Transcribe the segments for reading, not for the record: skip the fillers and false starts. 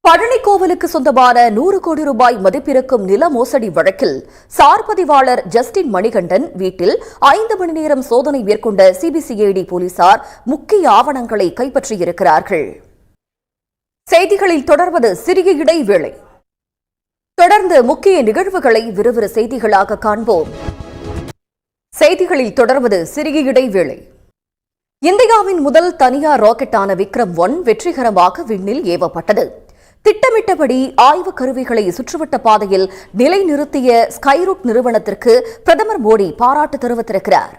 பழனி கோவிலுக்கு சொந்தமான 100 கோடி ரூபாய் மதிப்பிருக்கும் நில மோசடி வழக்கில் சார்பதிவாளர் ஜஸ்டின் மணிகண்டன் வீட்டில் 5 மணி நேரம் சோதனை மேற்கொண்ட சிபிசிஐடி போலீசார் முக்கிய ஆவணங்களை கைப்பற்றியிருக்கிறார்கள். செய்திகளில் தொடர்வது சிறிய இடைவேளை. தொடர்ந்து முக்கிய நிகழ்வுகளை விறுவிறு செய்திகளாக காண்போம். செய்திகளில் தொடர்வது சிறிய இடைவேளை. இந்தியாவின் முதல் தனியார் ராக்கெட்டான விக்ரம்-1 வெற்றிகரமாக விண்ணில் ஏவப்பட்டது. திட்டமிட்டபடி ஆய்வு கருவிகளை சுற்றுவட்ட பாதையில் நிலைநிறுத்திய ஸ்கைரூட் நிறுவனத்திற்கு பிரதமர் மோடி பாராட்டு தெரிவித்திருக்கிறார்.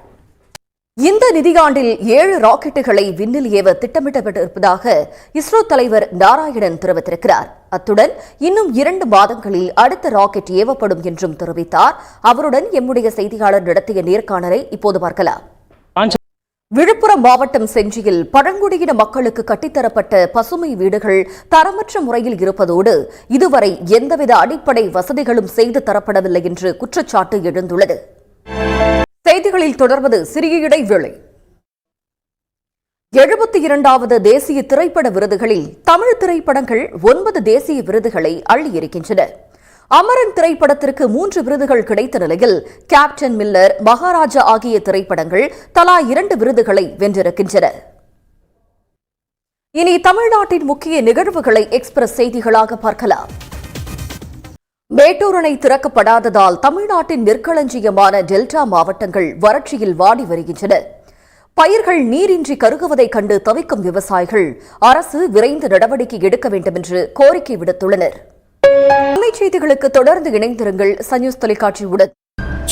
இந்த நிதியாண்டில் 7 ராக்கெட்டுகளை விண்ணில் ஏவ திட்டமிடப்பட்டிருப்பதாக இஸ்ரோ தலைவர் நாராயணன் தெரிவித்திருக்கிறார். அத்துடன் இன்னும் 2 மாதங்களில் அடுத்த ராக்கெட் ஏவப்படும் என்றும் தெரிவித்தார். அவருடன் எம்முடைய செய்தியாளர் நடத்திய நேர்காணலை இப்போது பார்க்கலாம். விழுப்புரம் மாவட்டம் செஞ்சியில் பழங்குடியின மக்களுக்கு கட்டித்தரப்பட்ட பசுமை வீடுகள் தரமற்ற முறையில் இருப்பதோடு இதுவரை எந்தவித அடிப்படை வசதிகளும் செய்து தரப்படவில்லை என்று குற்றச்சாட்டு எழுந்துள்ளது. செய்திகளில் தொடர்வது சிறிய இடைவேளை. 72வது தேசிய திரைப்பட விருதுகளில் தமிழ் திரைப்படங்கள் 9 தேசிய விருதுகளை அள்ளியிருக்கின்றன. அமரன் திரைப்படத்திற்கு 3 விருதுகள் கிடைத்த நிலையில் கேப்டன் மில்லர், மகாராஜா ஆகிய திரைப்படங்கள் தலா 2 விருதுகளை வென்றிருக்கின்றன. இனி தமிழ்நாட்டின் முக்கிய நிகழ்வுகளை எக்ஸ்பிரஸ் செய்திகளாக பார்க்கலாம். மேட்டூர் அணை திறக்கப்படாததால் தமிழ்நாட்டின் நெற்களஞ்சியமான டெல்டா மாவட்டங்கள் வறட்சியில் வாடி வருகின்றன. பயிர்கள் நீரின்றி கருகுவதைக் கண்டு தவிக்கும் விவசாயிகள் அரசு விரைந்து நடவடிக்கை எடுக்க வேண்டும் என்று கோரிக்கை விடுத்துள்ளனர். செய்திகளுக்கு தொடர்ந்து இணைந்திருங்கள் சன் நியூஸ் தொலைக்காட்சியுடன்.